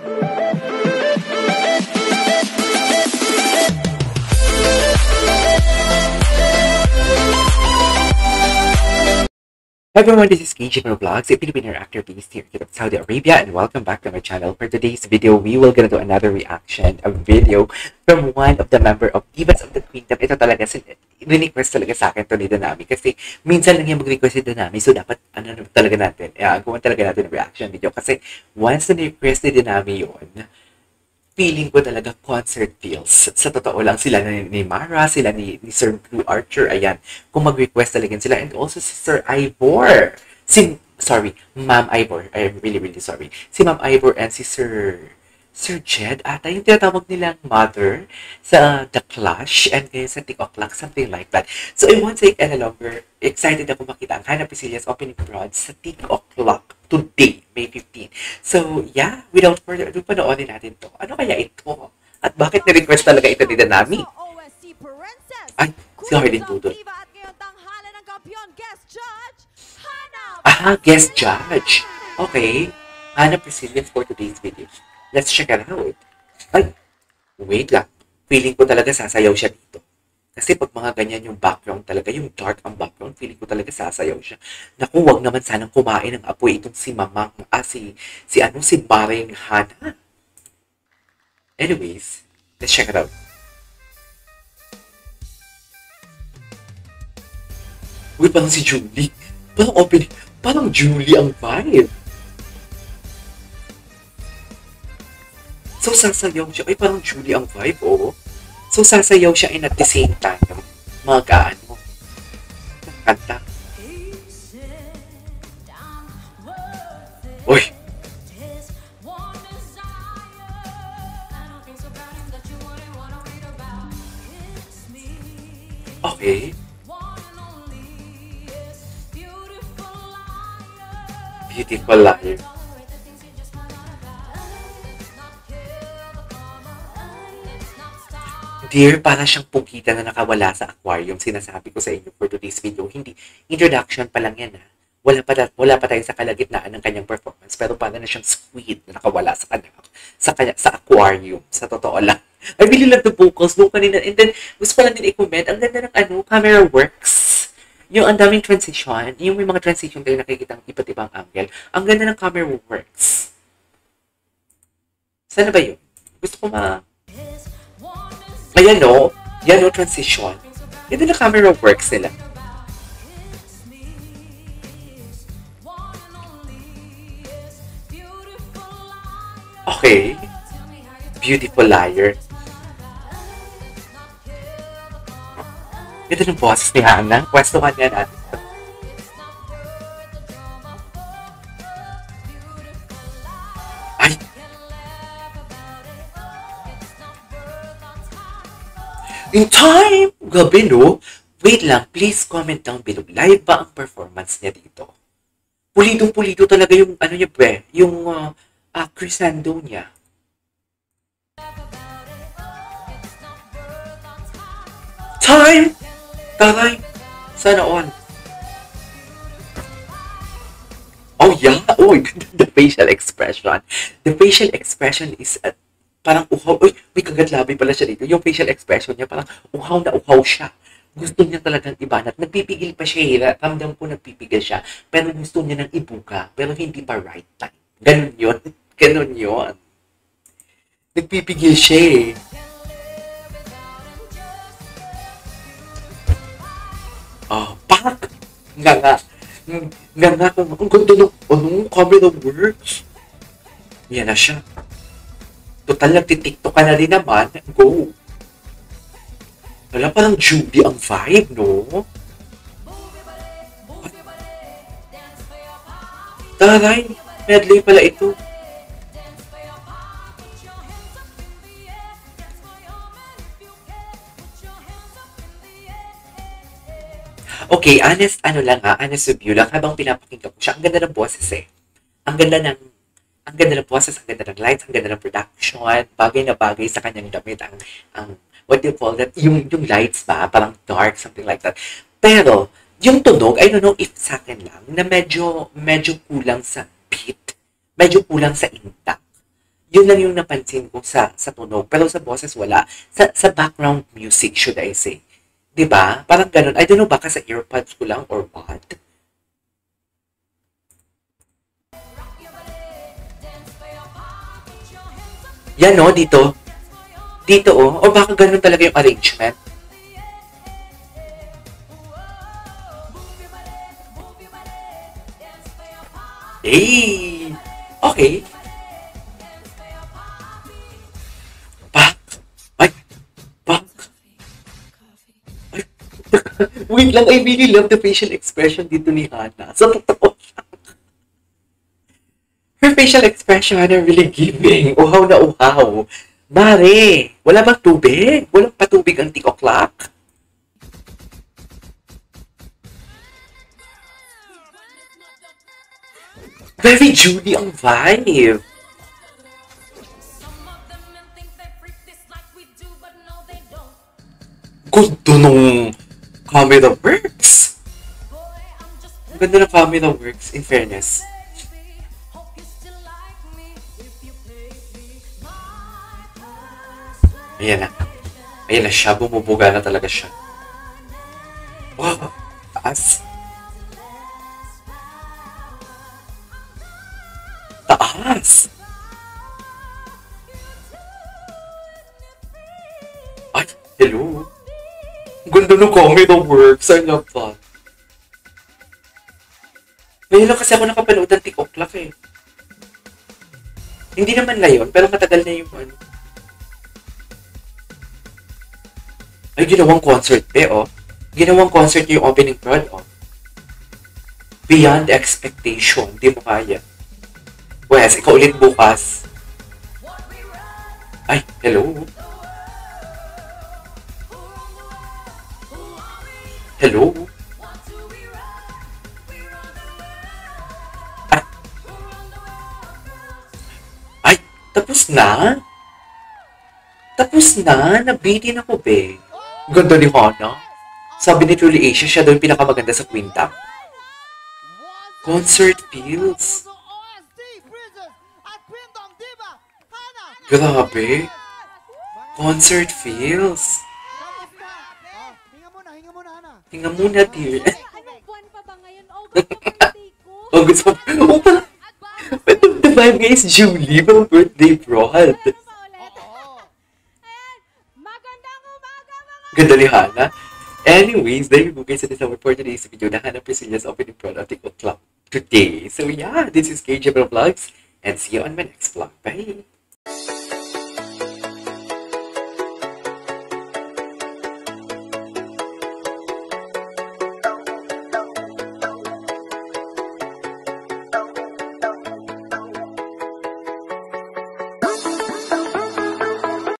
Hi everyone, this is KJ from Vlogs, a Filipino actor based here in Saudi Arabia, and welcome back to my channel. For today's video, we will gonna do another reaction, a video from one of the member of Divas of the Queendom. Ito talaga, request talaga sa akin to ni Danami kasi minsan lang yung mag-request si Danami, so dapat ano talaga natin, gawan talaga natin ng reaction video kasi once na request ni Danami yun, feeling ko talaga concert feels. Sa totoo lang, sila ni Mara, sila ni Sir Blue Archer, ayan. Kung mag-request talaga sila. And also si Sir Ivor. Ma'am Ivor. I'm really, really sorry. Si Ma'am Ivor and si Sir Jed, ata yung tinatawag nilang mother sa The Clash and ngayon sa TikTok Clock, something like that. So I won't take any longer. Excited ako makita ang Hannah Priscilla's opening prod sa TikTok Clock today, May 15. So yeah, without further ado, panoorin natin to. Ano kaya ito? At bakit na-request talaga ito ni Danami? Ay, si Harleen Tudor. Guest judge. Okay. Hannah Priscilla for today's video. Let's check it out. Ay, wait lang. Feeling ko talaga sasayaw siya dito. Kasi pag mga ganyan yung background talaga, yung dark ang background, feeling ko talaga sasayaw siya. Naku, wag naman sanang kumain ng apoy itong si Mamang, si Maring Hannah. Anyways, let's check it out. Uy, parang si Julie. Parang Julie ang vibe. So, sasayaw siya. Ay, parang Julie ang vibe, oh. So, sasayaw siya and at the same time, mag-ano, kanta. Uy! Okay. Beautiful life. Dear, para siyang pugita na nakawala sa aquarium. Sinasabi ko sa inyo for today's video. Hindi, introduction pa lang yan ha. Wala pa tayo sa kalagitnaan ng kanyang performance. Pero para na siyang squid na nakawala sa aquarium. Sa totoo lang. I really love the vocals. Doon kanina. And then, gusto ko lang din i-comment. Ang ganda ng camera works. Yung ang daming transition. Yung may mga transition kayo nakikita ng iba't ibang angle. Ang ganda ng camera works. Sana ba yun? Gusto ko ayan o. Yan o, transition. Yan din na camera works nila. Okay. Beautiful liar. Ito ng boses ni Hannah. Pwestuhan niya natin. Ay! In time! Gabi, no? Wait lang, please comment down below. Live ba ang performance niya dito? Pulitong-pulito talaga yung, niya, yung crescendo niya. Time! Taray! Sana on. Oh, yeah! Oh, the facial expression. The facial expression is parang uhaw. Uy, may kagatlabi pala siya dito. Yung facial expression niya, parang uhaw na uhaw siya. Gusto niya talagang ibanat. Nagpipigil pa siya. Ramdam ko nagpipigil siya. Pero gusto niya nang ibuka. Pero hindi pa right time. Ganun yun. Ganun yun. Nagpipigil siya eh. Pak! Nga kung ang ganda ng camera works. Yan na siya. Total, nagtitiktok ka na rin naman. Go! Wala, parang Julie ang vibe, no? Taray! Medley pala ito. Okay, honest review lang habang pinapakinggan ko siya. Ang ganda ng boses eh. Ang ganda ng boses, ang ganda ng lights, ang ganda ng production, bagay na bagay sa kanyang damit, ang what do you call that, yung lights ba, parang dark, something like that. Pero, yung tunog, I don't know if sa akin lang, na medyo kulang sa beat, medyo kulang sa intact. Yun lang yung napansin ko sa tunog. Pero sa boses, wala. Sa background music, should I say. 'Di ba? Parang ganun. I don't know, baka sa earpods ko lang or what. Yan o, dito. Dito o. O baka ganun talaga yung arrangement. Eh, okay. Back. Ay, back. Ay. Wait lang, I really love the facial expression dito ni Hana. Sa totoo. Her facial expression are really giving. Uhaw na uhaw. Mare, wala bang tubig? Walang patubig ang tik-o'clock? Very Judy ang vibe. Gusto nung camera works. Ang ganda ng camera works, in fairness. Ayan na. Ayan na siya. Bumubuga na talaga siya. Wow. Taas. Taas. Ay, hello. Ganda ng camera works. I love that. Ngayon lang kasi ako nakapanood ng tik-o'clock eh. Hindi naman na yun, pero matagal na yung ano. Ay, ginawang concert pe, oh. Ginawang concert yung opening prod, oh. Beyond expectation. Di mo kaya. Wes, ikaw ulit bukas. Ay, hello. Hello. Ay, tapos na? Tapos na? Nabitin ako, be. Ganda ni Hana. Sabi ni Truly Asia, siya daw yung pinakamaganda sa Quinta. Concert feels. Grabe. Concert feels. Hinga muna, dear. Anong buwan pa ba ngayon? August pa. Oh, parang, the vibe guys, Julie, my birthday broad. Ganda ni Hana. Anyways, there you go guys. It is our for today's video. Na Hana Priscilla's opening prod of TikTok Club today. So yeah, this is KJ Vlogs and see you on my next vlog. Bye!